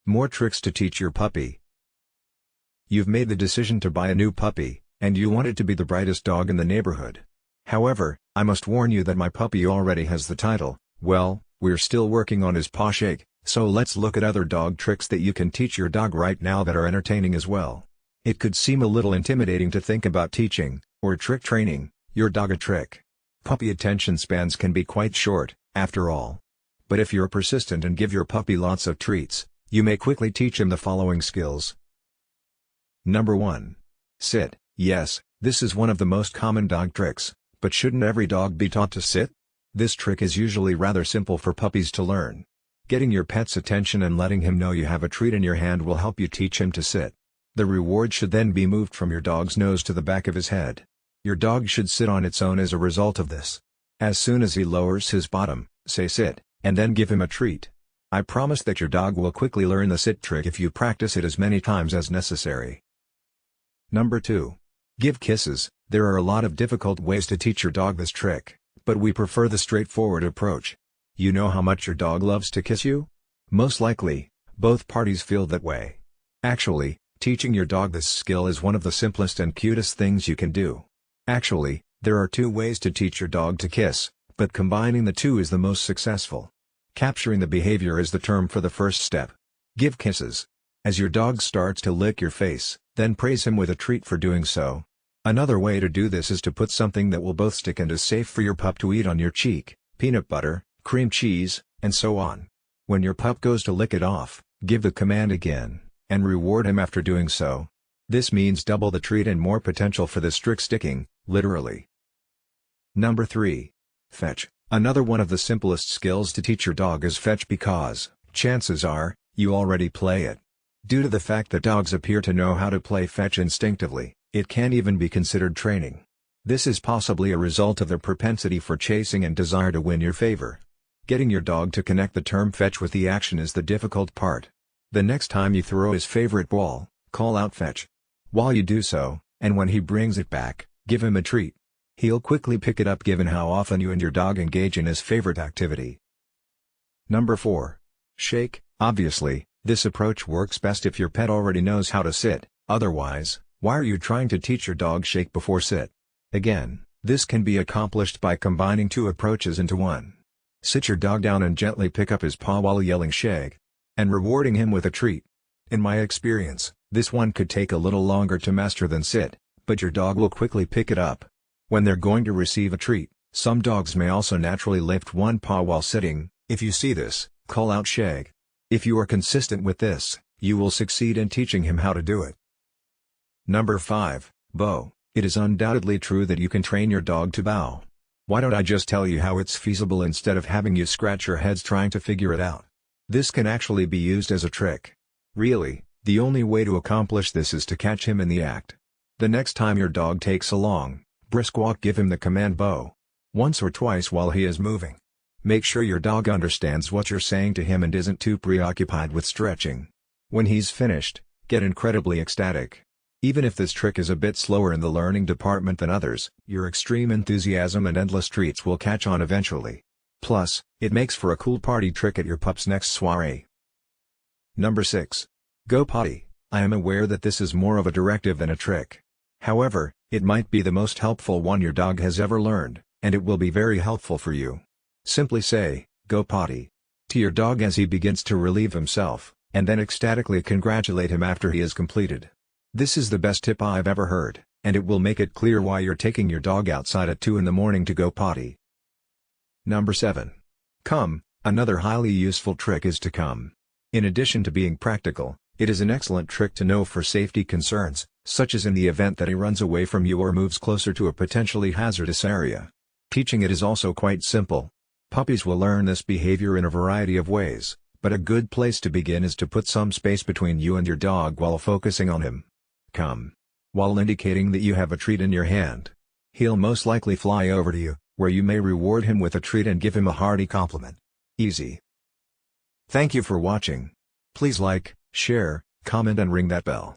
More tricks to teach your puppy. You've made the decision to buy a new puppy, and you want it to be the brightest dog in the neighborhood. However, I must warn you that my puppy already has the title. Well, we're still working on his paw shake, so let's look at other dog tricks that you can teach your dog right now that are entertaining as well. It could seem a little intimidating to think about teaching, or trick training, your dog a trick. Puppy attention spans can be quite short, after all. But if you're persistent and give your puppy lots of treats, you may quickly teach him the following skills. Number 1. Sit. Yes, this is one of the most common dog tricks, but shouldn't every dog be taught to sit? This trick is usually rather simple for puppies to learn. Getting your pet's attention and letting him know you have a treat in your hand will help you teach him to sit. The reward should then be moved from your dog's nose to the back of his head. Your dog should sit on its own as a result of this. As soon as he lowers his bottom, say sit, and then give him a treat. I promise that your dog will quickly learn the sit trick if you practice it as many times as necessary. Number 2. Give kisses. There are a lot of difficult ways to teach your dog this trick, but we prefer the straightforward approach. You know how much your dog loves to kiss you? Most likely, both parties feel that way. Actually, teaching your dog this skill is one of the simplest and cutest things you can do. Actually, there are 2 ways to teach your dog to kiss, but combining the 2 is the most successful. Capturing the behavior is the term for the first step. Give kisses. As your dog starts to lick your face, then praise him with a treat for doing so. Another way to do this is to put something that will both stick and is safe for your pup to eat on your cheek, peanut butter, cream cheese, and so on. When your pup goes to lick it off, give the command again, and reward him after doing so. This means double the treat and more potential for this trick sticking, literally. Number 3. Fetch. Another one of the simplest skills to teach your dog is fetch because, chances are, you already play it. Due to the fact that dogs appear to know how to play fetch instinctively, it can't even be considered training. This is possibly a result of their propensity for chasing and desire to win your favor. Getting your dog to connect the term fetch with the action is the difficult part. The next time you throw his favorite ball, call out fetch. While you do so, and when he brings it back, give him a treat. He'll quickly pick it up given how often you and your dog engage in his favorite activity. Number 4. Shake. Obviously, this approach works best if your pet already knows how to sit, otherwise, why are you trying to teach your dog shake before sit? Again, this can be accomplished by combining 2 approaches into one. Sit your dog down and gently pick up his paw while yelling shake, and rewarding him with a treat. In my experience, this one could take a little longer to master than sit, but your dog will quickly pick it up. When they're going to receive a treat, some dogs may also naturally lift one paw while sitting. If you see this, call out shake. If you are consistent with this, you will succeed in teaching him how to do it. Number 5. Bow. It is undoubtedly true that you can train your dog to bow. Why don't I just tell you how it's feasible instead of having you scratch your heads trying to figure it out? This can actually be used as a trick. Really, the only way to accomplish this is to catch him in the act. The next time your dog takes a long, brisk walk, give him the command bow. Once or twice while he is moving. Make sure your dog understands what you're saying to him and isn't too preoccupied with stretching. When he's finished, get incredibly ecstatic. Even if this trick is a bit slower in the learning department than others, your extreme enthusiasm and endless treats will catch on eventually. Plus, it makes for a cool party trick at your pup's next soiree. Number 6. Go potty. I am aware that this is more of a directive than a trick. However, it might be the most helpful one your dog has ever learned, and it will be very helpful for you. Simply say, go potty, to your dog as he begins to relieve himself, and then ecstatically congratulate him after he has completed. This is the best tip I've ever heard, and it will make it clear why you're taking your dog outside at 2 in the morning to go potty. Number 7. Come. Another highly useful trick is to come. In addition to being practical, it is an excellent trick to know for safety concerns, such as in the event that he runs away from you or moves closer to a potentially hazardous area. Teaching it is also quite simple. Puppies will learn this behavior in a variety of ways, but a good place to begin is to put some space between you and your dog while focusing on him. Come. While indicating that you have a treat in your hand. He'll most likely fly over to you, where you may reward him with a treat and give him a hearty compliment. Easy. Thank you for watching. Please like, share, comment and ring that bell.